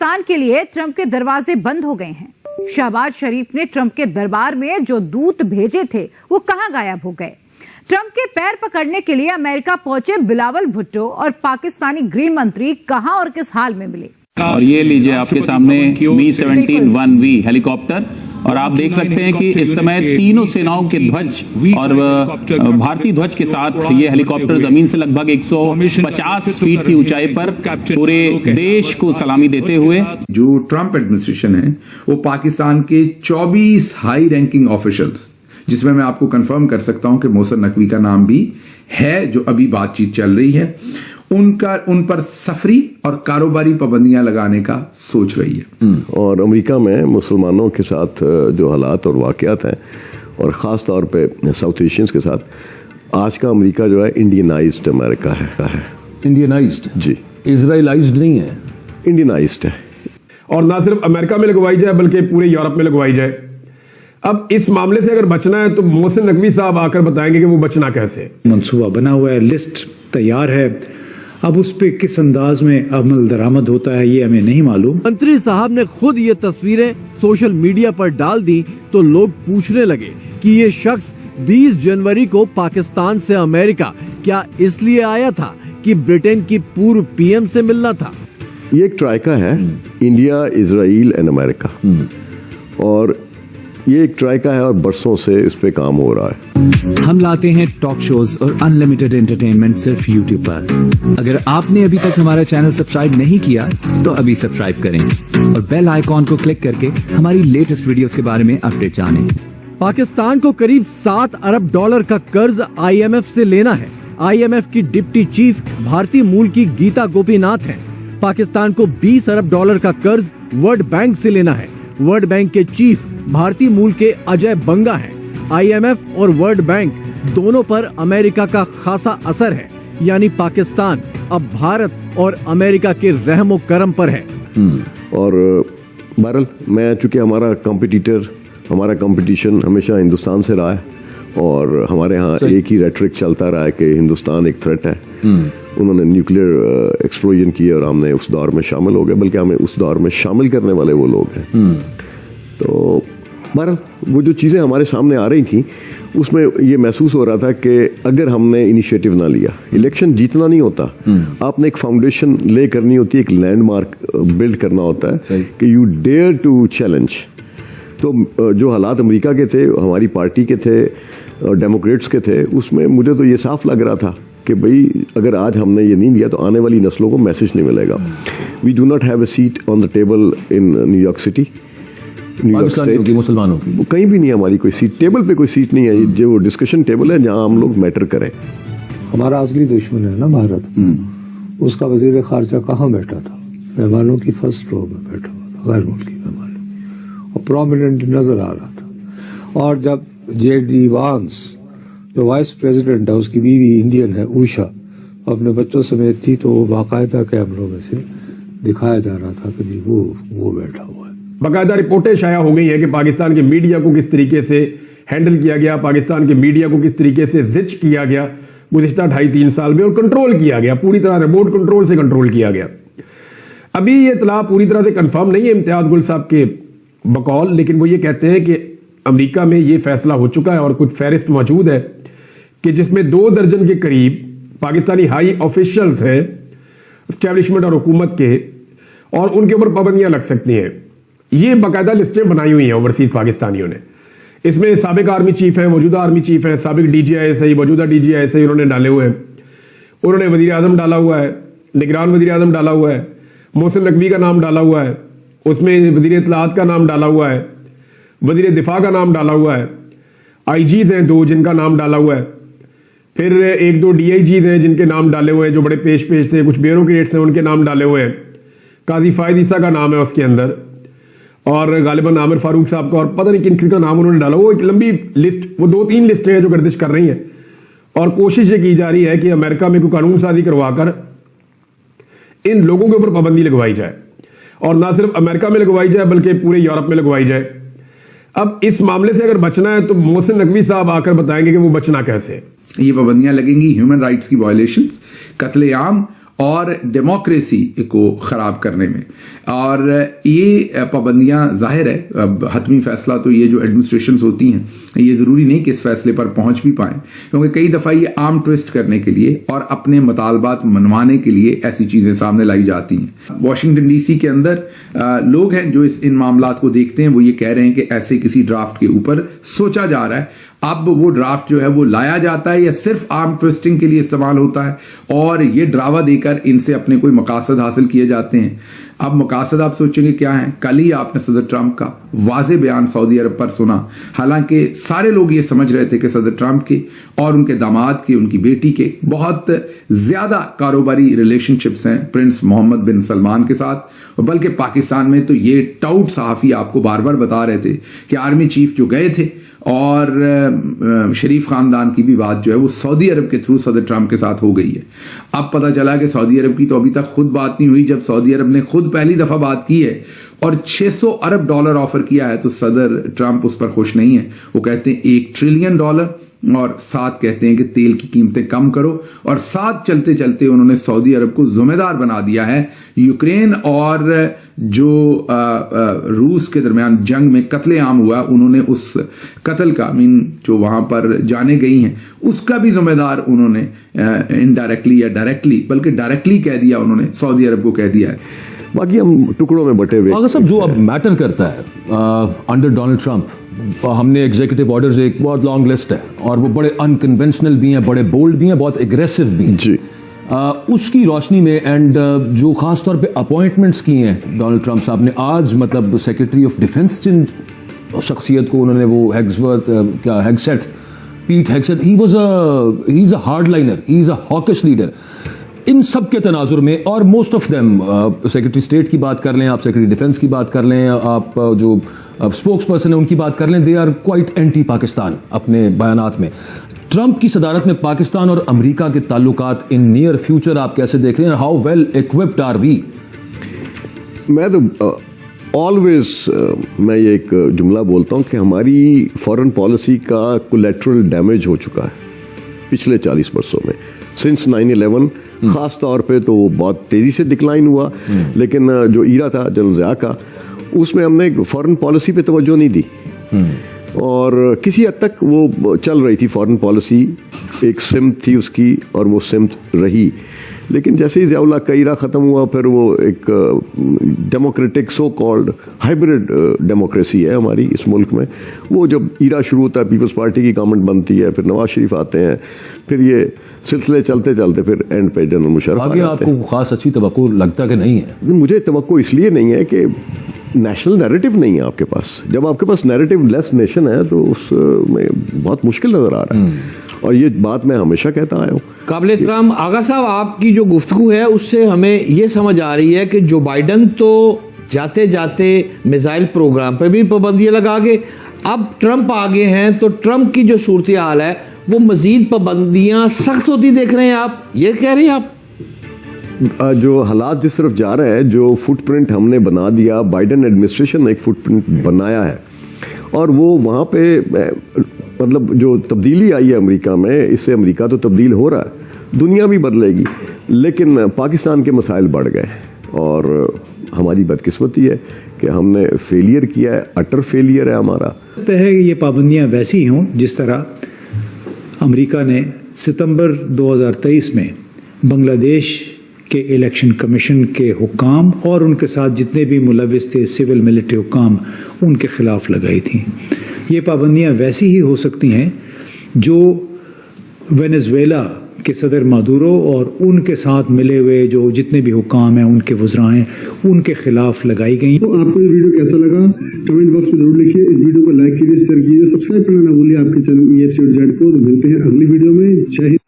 पाकिस्तान के लिए ट्रंप के दरवाजे बंद हो गए हैं। शहबाज शरीफ ने ट्रंप के दरबार में जो दूत भेजे थे वो कहां गायब हो गए। ट्रंप के पैर पकड़ने के लिए अमेरिका पहुंचे बिलावल भुट्टो और पाकिस्तानी गृह मंत्री कहां और किस हाल में मिले। और ये लीजिए आपके सामने Mi-17-1V हेलीकॉप्टर, और आप देख सकते हैं कि इस समय तीनों सेनाओं के ध्वज और भारतीय ध्वज के साथ ये हेलीकॉप्टर जमीन से लगभग 150 फीट की ऊंचाई पर पूरे देश को सलामी देते हुए। जो ट्रंप एडमिनिस्ट्रेशन है वो पाकिस्तान के 24 हाई रैंकिंग ऑफिशियल्स, जिसमें मैं आपको कंफर्म कर सकता हूं कि मोहसिन नकवी का नाम भी है, जो अभी बातचीत चल रही है, उन पर सफरी और कारोबारी पाबंदियां लगाने का सोच रही है। और अमेरिका में मुसलमानों के साथ जो हालात और वाक़यात हैं, और ख़ास तौर पे साउथ एशियंस के साथ, आज का अमेरिका जो है इंडियनाइज्ड अमेरिका है। इंडियनाइज्ड? जी। इजराइलाइज्ड नहीं है, इंडियनाइज्ड है। और ना सिर्फ अमेरिका में लगवाई जाए बल्कि पूरे यूरोप में लगवाई जाए। अब इस मामले से अगर बचना है तो मोहसिन नकवी साहब आकर बताएंगे कि वो बचना कैसे। मंसूबा बना हुआ है, लिस्ट तैयार है, अब उस पे किस अंदाज में अमल दरामद होता है ये हमें नहीं मालूम। मंत्री साहब ने खुद ये तस्वीरें सोशल मीडिया पर डाल दी तो लोग पूछने लगे कि ये शख्स 20 जनवरी को पाकिस्तान से अमेरिका क्या इसलिए आया था कि ब्रिटेन की पूर्व पीएम से मिलना था। ये एक ट्राइका है, इंडिया, इजराइल एंड अमेरिका, और ये एक ट्राइका है और बरसों से इस पे काम हो रहा है। हम लाते हैं टॉक शोज और अनलिमिटेड एंटरटेनमेंट सिर्फ YouTube पर। अगर आपने अभी तक हमारा चैनल सब्सक्राइब नहीं किया तो अभी सब्सक्राइब करें और बेल आइकॉन को क्लिक करके हमारी लेटेस्ट वीडियोस के बारे में अपडेट जानें। पाकिस्तान को करीब $7 अरब का कर्ज IMF से लेना है। IMF की डिप्टी चीफ भारतीय मूल की गीता गोपीनाथ है। पाकिस्तान को $20 अरब का कर्ज वर्ल्ड बैंक से लेना है। वर्ल्ड बैंक के चीफ भारतीय मूल के अजय बंगा हैं। IMF और वर्ल्ड बैंक दोनों पर अमेरिका का खासा असर है, यानी पाकिस्तान अब भारत और अमेरिका के रहमो करम पर है। और बहरहाल मैं, चूंकि हमारा कंपटीशन हमेशा हिंदुस्तान से रहा है और हमारे यहाँ एक ही रेटरिक चलता रहा है कि हिंदुस्तान एक थ्रेट है। उन्होंने न्यूक्लियर एक्सप्लोजन किया और हमने उस दौर में शामिल हो गए, बल्कि हमें उस दौर में शामिल करने वाले वो लोग हैं। तो बहरहाल वो जो चीज़ें हमारे सामने आ रही थी उसमें ये महसूस हो रहा था कि अगर हमने इनिशिएटिव ना लिया, इलेक्शन जीतना नहीं होता, आपने एक फाउंडेशन ले करनी होती है, एक लैंडमार्क बिल्ड करना होता है कि यू डेयर टू चैलेंज। तो जो हालात अमेरिका के थे, हमारी पार्टी के थे, डेमोक्रेट्स के थे, उसमें मुझे तो ये साफ लग रहा था कि भाई अगर आज हमने ये नहीं लिया तो आने वाली नस्लों को मैसेज नहीं मिलेगा। We do not have a seat on the table in New York city, New York state, मुसलमानों की कहीं भी नहीं हमारी कोई सीट, टेबल पे कोई सीट नहीं है। जो डिस्कशन टेबल है जहां हम लोग मैटर करें। हमारा असली दुश्मन है ना भारत, उसका वजीर खारजा कहाँ बैठा था? मेहमानों की फर्स्ट रो में बैठा हुआ था, गैर मुल्की मेहमानों, और प्रोमिनेंट नजर आ रहा था। और जब JD वांस जो वाइस प्रेसिडेंट है, उसकी बीवी इंडियन है, उषा, अपने बच्चों समेत थी, तो वो बाकायदा कैमरों में से दिखाया जा रहा था कि जी वो बैठा हुआ है। बाकायदा रिपोर्टें शाया हो गई है कि पाकिस्तान के मीडिया को किस तरीके से हैंडल किया गया, पाकिस्तान के मीडिया को किस तरीके से जिच किया गया गुज़िश्ता 2.5-3 साल में, और कंट्रोल किया गया, पूरी तरह रिमोट कंट्रोल से कंट्रोल किया गया। अभी ये इतला पूरी तरह से कंफर्म नहीं है इम्तियाज गुल साहब के बकौल, लेकिन वो ये कहते हैं कि अमेरिका में ये फैसला हो चुका है और कुछ फहरिस्त मौजूद है कि जिसमें 2 दर्जन के करीब पाकिस्तानी हाई ऑफिशियल्स हैं, एस्टेब्लिशमेंट और हुकूमत के, और उनके ऊपर पाबंदियां लग सकती हैं। ये बाकायदा लिस्टें बनाई हुई हैं ओवरसीज पाकिस्तानियों ने। इसमें साबिक आर्मी चीफ है, मौजूदा आर्मी चीफ है, साबिक DGI मौजूदा DGI उन्होंने डाले हुए हैं। उन्होंने वजीर आजम डाला हुआ है, निगरान वजीर आजम डाला हुआ है, मोहसिन नकवी का नाम डाला हुआ है, उसमें वजीर इत्तलाआत का नाम डाला हुआ है, वजीर दिफा का नाम डाला हुआ है, IGs हैं 2 जिनका नाम डाला हुआ है, फिर 1-2 DIGs हैं जिनके नाम डाले हुए हैं, जो बड़े पेश थे, कुछ ब्यूरोक्रेट्स हैं उनके नाम डाले हुए हैं, काजी फायद ईसा का नाम है उसके अंदर, और गालिबन आमिर फारूक साहब का, और पता नहीं किन किसी का नाम उन्होंने डाला। वो एक लंबी लिस्ट, वो 2-3 लिस्टें हैं जो गर्दिश कर रही हैं, और कोशिश ये की जा रही है कि अमेरिका में कोई कानून साजी करवाकर इन लोगों के ऊपर पाबंदी लगवाई जाए, और ना सिर्फ अमेरिका में लगवाई जाए बल्कि पूरे यूरोप में लगवाई जाए। अब इस मामले से अगर बचना है तो मोहसिन नकवी साहब आकर बताएंगे कि वो बचना कैसे। ये पाबंदियां लगेंगी ह्यूमन राइट्स की वायलेशंस, कत्लेआम اور ڈیموکریسی کو خراب کرنے میں. اور یہ پابندیاں ظاہر ہے اب حتمی فیصلہ تو یہ جو ایڈمنسٹریشنز ہوتی ہیں یہ ضروری نہیں کہ اس فیصلے پر پہنچ بھی پائیں, کیونکہ کئی دفعہ یہ آرم ٹویسٹ کرنے کے لیے اور اپنے مطالبات منوانے کے لیے ایسی چیزیں سامنے لائی جاتی ہیں. واشنگٹن ڈی سی کے اندر لوگ ہیں جو ان معاملات کو دیکھتے ہیں, وہ یہ کہہ رہے ہیں کہ ایسے کسی ڈرافٹ کے اوپر سوچا جا رہا ہے. اب وہ ڈرافٹ جو ہے وہ لایا جاتا ہے یا صرف آرم ٹویسٹنگ کے لیے استعمال ہوتا ہے, اور یہ ڈراوا دے کر ان سے اپنے کوئی مقاصد حاصل کیے جاتے ہیں. اب مقاصد آپ سوچیں گے کیا ہیں؟ کل ہی آپ نے صدر ٹرمپ کا واضح بیان سعودی عرب پر سنا, حالانکہ سارے لوگ یہ سمجھ رہے تھے کہ صدر ٹرمپ کے اور ان کے داماد کے, ان کی بیٹی کے بہت زیادہ کاروباری ریلیشن شپس ہیں پرنس محمد بن سلمان کے ساتھ, بلکہ پاکستان میں تو یہ ٹاؤٹ صحافی آپ کو بار بار بتا رہے تھے کہ آرمی چیف جو گئے تھے اور شریف خاندان کی بھی بات جو ہے وہ سعودی عرب کے تھرو صدر ٹرمپ کے ساتھ ہو گئی ہے. اب پتہ چلا کہ سعودی عرب کی تو ابھی تک خود بات نہیں ہوئی, جب سعودی عرب نے خود پہلی دفعہ بات کی ہے اور $600 ارب آفر کیا ہے تو صدر ٹرمپ اس پر خوش نہیں ہے. وہ کہتے ہیں $1 ٹریلین اور ساتھ کہتے ہیں کہ تیل کی قیمتیں کم کرو, اور ساتھ چلتے چلتے انہوں نے سعودی عرب کو ذمہ دار بنا دیا ہے یوکرین اور جو روس کے درمیان جنگ میں قتل عام ہوا, انہوں نے اس قتل کا جو وہاں پر جانے گئی ہیں اس کا بھی ذمہ دار انہوں نے انڈائریکٹلی یا ڈائریکٹلی, بلکہ ڈائریکٹلی کہہ دیا انہوں نے, سعودی عرب کو کہہ دیا ہے. باقی ہم ٹکڑوں میں بٹے ہوئے. اگر صاحب جو اب میٹر کرتا ہے انڈر ڈونلڈ ٹرمپ, ہم نے ایگزیکٹو آرڈرز ایک بہت لانگ لسٹ ہے اور وہ بڑے انکنونشنل بھی ہیں, بڑے بولڈ بھی ہیں, بہت اگریسو بھی ہیں. جی اس کی روشنی میں اینڈ جو خاص طور پہ اپوائنٹمنٹس کی ہیں ڈونلڈ ٹرمپ صاحب نے, آج مطلب سیکرٹری آف ڈیفنس جن شخصیت کو انہوں نے وہ Hegseth, Pete Hegseth, he is a hard liner, he is a hawkish leader. ان سب کے تناظر میں اور most of them, secretary state کی بات کر لیں آپ, سیکرٹری ڈیفنس کی بات کر لیں آپ, جو اسپوکس پرسن ہیں ان کی بات کر لیں, they are quite anti Pakistan اپنے بیانات میں. ٹرمپ کی صدارت میں پاکستان اور امریکہ کے تعلقات ان نیئر فیوچر آپ کیسے دیکھ رہے ہیں؟ How well equipped are we? میں تو آلویز میں یہ ایک جملہ بولتا ہوں کہ ہماری فارن پالیسی کا کولیٹرل ڈیمیج ہو چکا ہے پچھلے 40 برسوں میں. سنس 9/11 خاص طور پہ تو بہت تیزی سے ڈکلائن ہوا, لیکن جو ایرا تھا جنرل ضیاء کا, اس میں ہم نے فارن پالیسی پہ توجہ نہیں دی, اور کسی حد تک وہ چل رہی تھی فارن پالیسی, ایک سمت تھی اس کی اور وہ سمت رہی. لیکن جیسے ہی ضیاء اللہ کا ایرا ختم ہوا, پھر وہ ایک democratic so called hybrid democracy ہے ہماری اس ملک میں, وہ جب ایرا شروع ہوتا ہے پیپلز پارٹی کی گورنمنٹ بنتی ہے, پھر نواز شریف آتے ہیں, پھر یہ سلسلے چلتے چلتے پھر اینڈ پہ جنرل مشرف آتے ہیں. آپ کو خاص اچھی توقع لگتا کہ نہیں ہے؟ مجھے توقع اس لیے نہیں ہے کہ نیشنل نیریٹو نہیں ہے آپ کے پاس. جب آپ کے پاس نیریٹو لیس نیشن ہے تو اس میں بہت مشکل نظر آ رہا ہے, اور یہ بات میں ہمیشہ کہتا آیا ہوں. قابل احترام آغا صاحب, آپ کی جو گفتگو ہے اس سے ہمیں یہ سمجھ آ رہی ہے کہ جو بائیڈن تو جاتے جاتے میزائل پروگرام پہ بھی پابندیاں لگا گئے, اب ٹرمپ آگے ہیں تو ٹرمپ کی جو صورتحال ہے وہ مزید پابندیاں سخت ہوتی دیکھ رہے ہیں آپ, یہ کہہ رہے ہیں آپ؟ جو حالات جس طرف جا رہے ہیں, جو فٹ پرنٹ ہم نے بنا دیا, بائیڈن ایڈمنسٹریشن نے ایک فٹ پرنٹ بنایا ہے, اور وہ وہاں پہ مطلب جو تبدیلی آئی ہے امریکہ میں, اس سے امریکہ تو تبدیل ہو رہا ہے, دنیا بھی بدلے گی, لیکن پاکستان کے مسائل بڑھ گئے, اور ہماری بدقسمتی ہے کہ ہم نے فیلئر کیا ہے, اٹر فیلئر ہے ہمارا. ہے یہ پابندیاں ویسی ہوں جس طرح امریکہ نے ستمبر 2023 میں بنگلہ دیش کے الیکشن کمیشن کے حکام اور ان کے ساتھ جتنے بھی ملوث تھے سول ملٹری حکام, ان کے خلاف لگائی تھیں. یہ پابندیاں ویسی ہی ہو سکتی ہیں جو وینزویلا کے صدر مادورو اور ان کے ساتھ ملے ہوئے جو جتنے بھی حکام ہیں, ان کے وزراء ہیں, ان کے خلاف لگائی گئی. تو آپ کو یہ ویڈیو کیسا لگا کمنٹ باکس میں ضرور لکھیے, اس ویڈیو کو لائک کیجیے, شیئر کیجیے, سبسکرائب کرنا نہ بھولیے آپ کے چینل EFC اور زیڈ کو. ملتے ہیں اگلی ویڈیو میں. جے ہند.